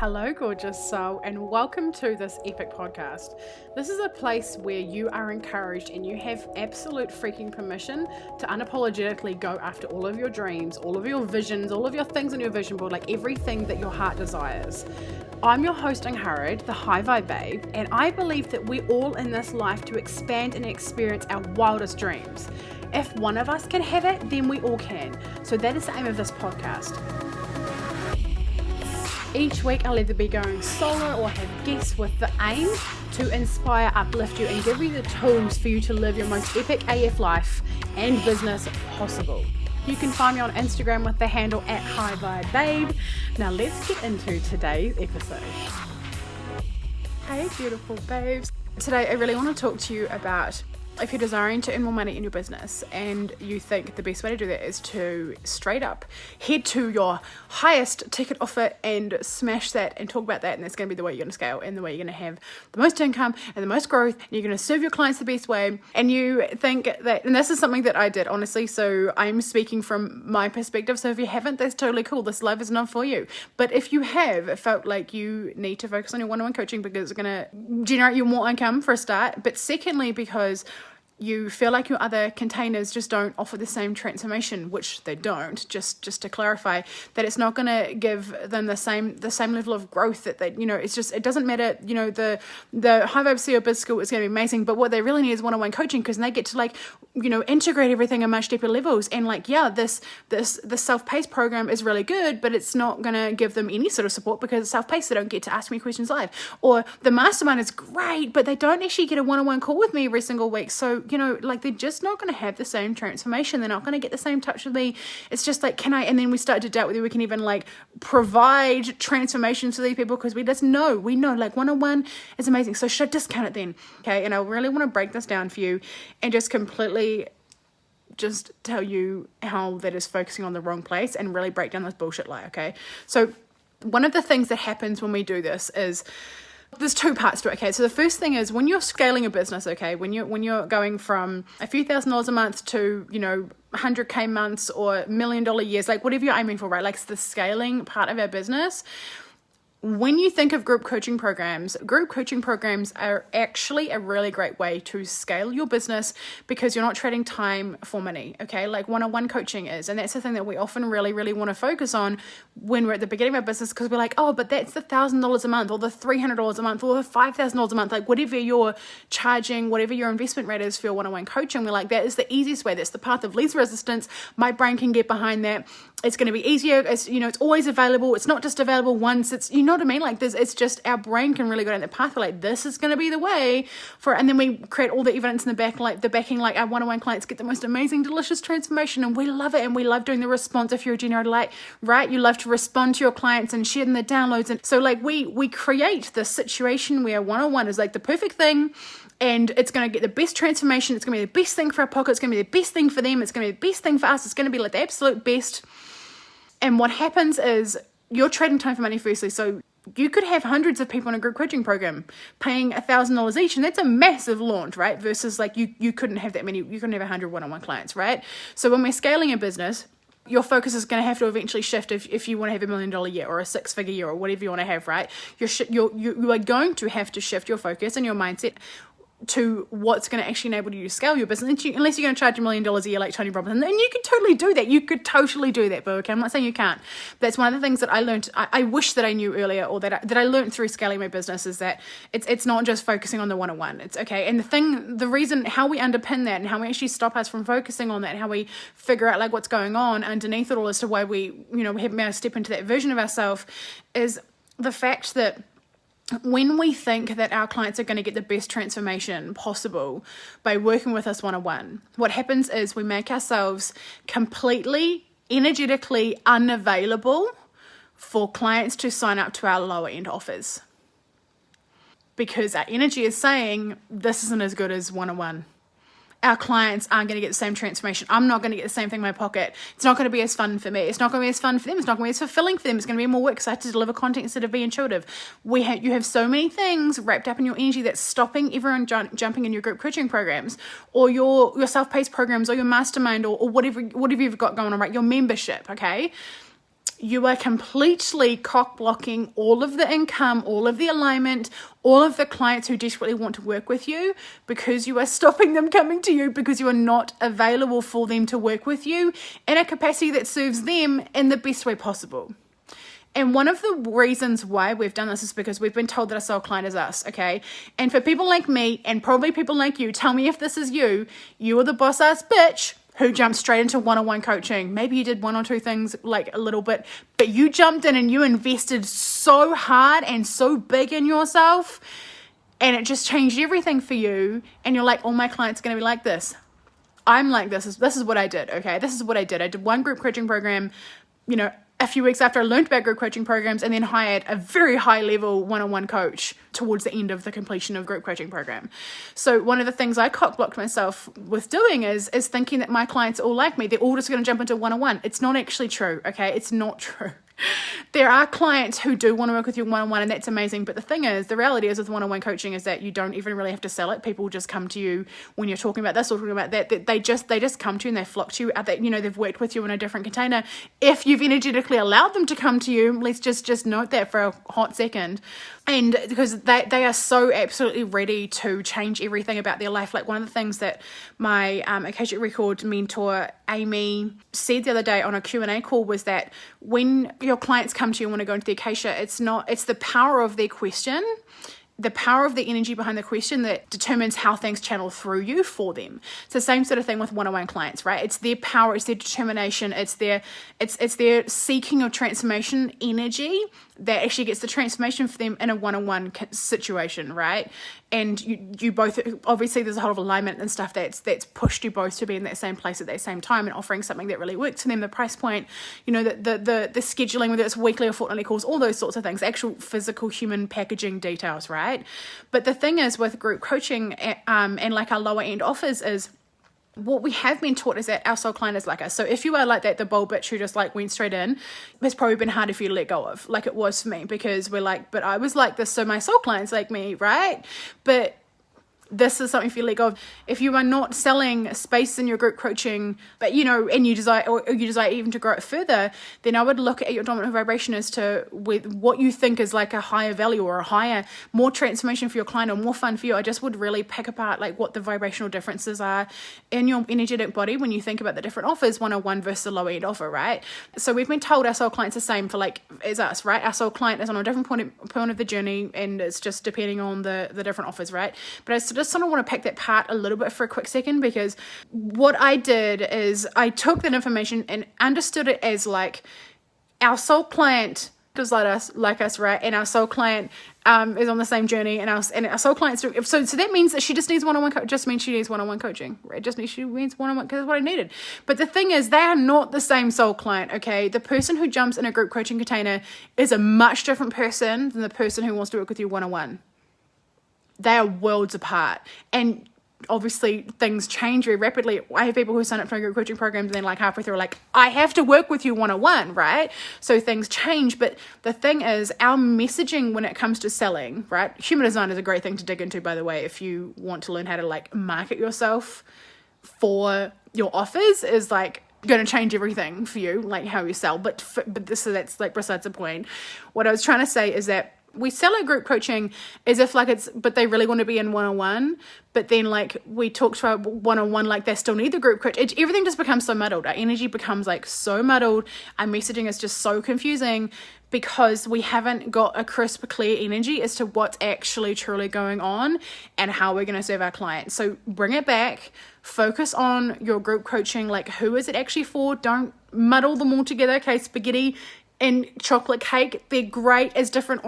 Hello, gorgeous soul, and welcome to this epic podcast. This is a place where you are encouraged and you have absolute freaking permission to unapologetically go after all of your dreams, all of your visions, all of your things on your vision board, like everything that your heart desires. I'm your host, Angharad, the High Vibe Babe, and I believe that we're all in this life to expand and experience our wildest dreams. If one of us can have it, then we all can. So that is the aim of this podcast. Each week I'll either be going solo or have guests with the aim to inspire, uplift you and give you the tools for you to live your most epic AF life and business possible. You can find me on Instagram with the handle @HighVibeBabe. Now let's get into today's episode. Hey beautiful babes. Today I really want to talk to you about if you're desiring to earn more money in your business and you think the best way to do that is to straight up head to your highest ticket offer and smash that and talk about that, and that's going to be the way you're going to scale and the way you're going to have the most income and the most growth, and you're going to serve your clients the best way, and you think that, and this is something that I did honestly, so I'm speaking from my perspective, so if you haven't, that's totally cool. This life is not for you. But if you have felt like you need to focus on your one-on-one coaching because it's going to generate you more income for a start, but secondly because you feel like your other containers just don't offer the same transformation, which they don't, just to clarify, that it's not going to give them the same level of growth that they, it's just, it doesn't matter, the High Vibe CEO Biz School is going to be amazing, but what they really need is one-on-one coaching, because they get to integrate everything on much deeper levels, and this self-paced program is really good, but it's not going to give them any sort of support because it's self-paced. They don't get to ask me questions live, or the mastermind is great, but they don't actually get a one-on-one call with me every single week. So they're just not going to have the same transformation. They're not going to get the same touch with me. It's just and then we start to doubt whether we can even provide transformation to these people, because we know one-on-one is amazing. So should I discount it then? Okay. And I really want to break this down for you and just completely just tell you how that is focusing on the wrong place and really break down this bullshit lie. Okay. So one of the things that happens when we do this is, there's two parts to it, okay? So the first thing is when you're scaling a business, okay, when you're going from a few $1,000s a month to, 100K months or $1 million years, whatever you're aiming for, right? It's the scaling part of our business. When you think of group coaching programs are actually a really great way to scale your business, because you're not trading time for money, okay? One-on-one coaching is, and that's the thing that we often really, really want to focus on when we're at the beginning of our business, because we're like, oh, but that's the $1,000 a month or the $300 a month or the $5,000 a month, whatever you're charging, whatever your investment rate is for your one-on-one coaching. We're like, that is the easiest way. That's the path of least resistance. My brain can get behind that. It's going to be easier. It's, it's always available. It's not just available once. It's, you know what I mean? It's just our brain can really go down the path. This is going to be the way for, and then we create all the evidence in the back, the backing, our one-on-one clients get the most amazing, delicious transformation, and we love it. And we love doing the response. If you're a generator, right? You love to respond to your clients and share them the downloads. And so we create this situation where one-on-one is the perfect thing. And it's going to get the best transformation. It's going to be the best thing for our pocket. It's going to be the best thing for them. It's going to be the best thing for us. It's going to be the absolute best. And what happens is you're trading time for money firstly. So you could have hundreds of people in a group coaching program paying $1,000 each. And that's a massive launch, right? Versus you couldn't have that many, you couldn't have 100 one-on-one clients, right? So when we're scaling a business, your focus is going to have to eventually shift if you want to have $1 million year or a 6-figure year or whatever you want to have, right? You are going to have to shift your focus and your mindset to what's going to actually enable you to scale your business, unless you're going to charge $1 million a year like Tony Robbins. And you could totally do that. You could totally do that, but okay, I'm not saying you can't. That's one of the things that I learned. I wish that I knew earlier, or that I learned through scaling my business, is that it's not just focusing on the one-on-one. It's okay. And the reason how we underpin that and how we actually stop us from focusing on that and how we figure out what's going on underneath it all as to why we haven't been able to step into that version of ourselves is the fact that when we think that our clients are going to get the best transformation possible by working with us one-on-one, what happens is we make ourselves completely energetically unavailable for clients to sign up to our lower end offers, because our energy is saying this isn't as good as one-on-one. Our clients aren't going to get the same transformation. I'm not going to get the same thing in my pocket. It's not going to be as fun for me. It's not going to be as fun for them. It's not going to be as fulfilling for them. It's going to be more work because I have to deliver content instead of be intuitive. You have so many things wrapped up in your energy that's stopping everyone jumping in your group coaching programs or your self-paced programs or your mastermind or whatever you've got going on, right? Your membership, okay? you are completely cock blocking all of the income, all of the alignment, all of the clients who desperately want to work with you, because you are stopping them coming to you because you are not available for them to work with you in a capacity that serves them in the best way possible. And one of the reasons why we've done this is because we've been told that a soul client is us, okay? And for people like me, and probably people like you, tell me if this is you, you are the boss ass bitch who jumped straight into one-on-one coaching. Maybe you did one or two things like a little bit, but you jumped in and you invested so hard and so big in yourself, and it just changed everything for you. And you're like, all my clients are going to be like this. I'm like this. This is what I did, okay? This is what I did. I did one group coaching program, a few weeks after I learned about group coaching programs, and then hired a very high level one-on-one coach towards the end of the completion of group coaching program. So one of the things I cock-blocked myself with doing is thinking that my clients are all like me. They're all just going to jump into one-on-one. It's not actually true, okay? It's not true. There are clients who do want to work with you one-on-one, and that's amazing. But the thing is, the reality is with one-on-one coaching is that you don't even really have to sell it. People just come to you when you're talking about this or talking about that. They just come to you and they flock to you. They've worked with you in a different container. If you've energetically allowed them to come to you, let's just note that for a hot second. And because they are so absolutely ready to change everything about their life. Like one of the things that my Akashic Record mentor Amy said the other day on a Q&A call was that when your clients come to you and want to go into the Akasha, it's the power of their question, the power of the energy behind the question that determines how things channel through you for them. It's the same sort of thing with one-on-one clients, right? It's their power, it's their determination, it's their seeking of transformation energy that actually gets the transformation for them in a one-on-one situation, right? And you both, obviously there's a whole of alignment and stuff that's pushed you both to be in that same place at that same time and offering something that really works for them, the price point, the scheduling, whether it's weekly or fortnightly calls, all those sorts of things, actual physical human packaging details, right? But the thing is with group coaching and like our lower end offers is, what we have been taught is that our soul client is like us. So if you are like that, the bold bitch who just like went straight in, it's probably been harder for you to let go of, like it was for me, because we're like, but I was like this, so my soul client's like me, right? But this is something for you to let go of. If you are not selling space in your group coaching, but and you desire even to grow it further, then I would look at your dominant vibration as to with what you think is like a higher value or a higher, more transformation for your client or more fun for you. I just would really pick apart like what the vibrational differences are in your energetic body when you think about the different offers, one-on-one versus a lower end offer, right? So we've been told our soul client's the same for like as us, right? Our soul client is on a different point of the journey, and it's just depending on the different offers, right? But I just sort of want to pick that part a little bit for a quick second, because what I did is I took that information and understood it as like our soul client is like us, right? And our soul client is on the same journey, and our soul client. So that means that she just needs one-on-one. Just means she needs one-on-one coaching, right? She needs one-on-one because that's what I needed. But the thing is, they are not the same soul client. Okay, the person who jumps in a group coaching container is a much different person than the person who wants to work with you one-on-one. They are worlds apart. And obviously things change very rapidly. I have people who sign up for group coaching programs and then like halfway through are like, I have to work with you one-on-one, right? So things change. But the thing is, our messaging when it comes to selling, right? Human design is a great thing to dig into, by the way, if you want to learn how to like market yourself for your offers, is like going to change everything for you, like how you sell. But that's like besides the point. What I was trying to say is that we sell our group coaching as if like but they really want to be in one-on-one, but then like we talk to our one-on-one like they still need the group coach. Everything just becomes so muddled. Our energy becomes like so muddled. Our messaging is just so confusing because we haven't got a crisp, clear energy as to what's actually truly going on and how we're going to serve our clients. So bring it back, focus on your group coaching, like who is it actually for? Don't muddle them all together. Okay, spaghetti and chocolate cake, they're great as different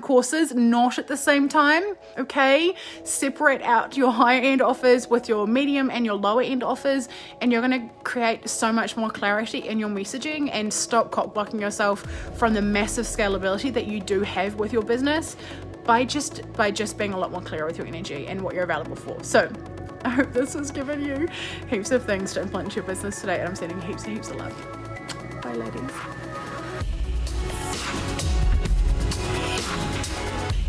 courses, not at the same time, okay? Separate out your higher end offers with your medium and your lower end offers, and you're gonna create so much more clarity in your messaging and stop cock blocking yourself from the massive scalability that you do have with your business by just being a lot more clear with your energy and what you're available for. So I hope this has given you heaps of things to implement into your business today, and I'm sending heaps and heaps of love. Bye, ladies.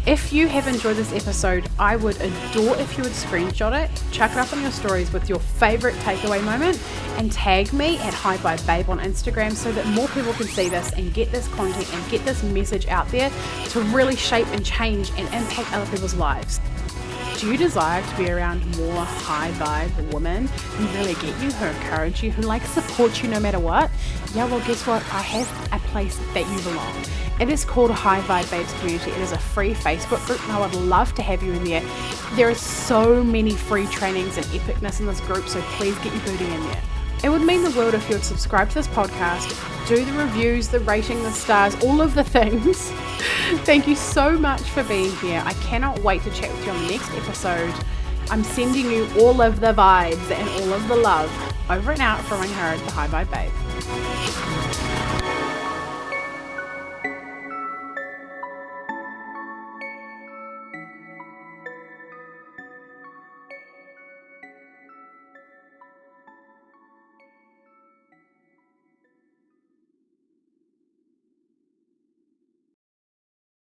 If you have enjoyed this episode, I would adore if you would screenshot it, chuck it up on your stories with your favorite takeaway moment, and tag me at HiByBabe on Instagram so that more people can see this and get this content and get this message out there to really shape and change and impact other people's lives. Do you desire to be around more high vibe women who really get you, who encourage you, who support you no matter what? Yeah, well, guess what? I have a place that you belong. It is called High Vibe Babes Community. It is a free Facebook group and I would love to have you in there. There are so many free trainings and epicness in this group, so please get your booty in there. It would mean the world if you would subscribe to this podcast, do the reviews, the rating, the stars, all of the things. Thank you so much for being here. I cannot wait to chat with you on the next episode. I'm sending you all of the vibes and all of the love. Over and out from Angharad, the High Vibe Babe.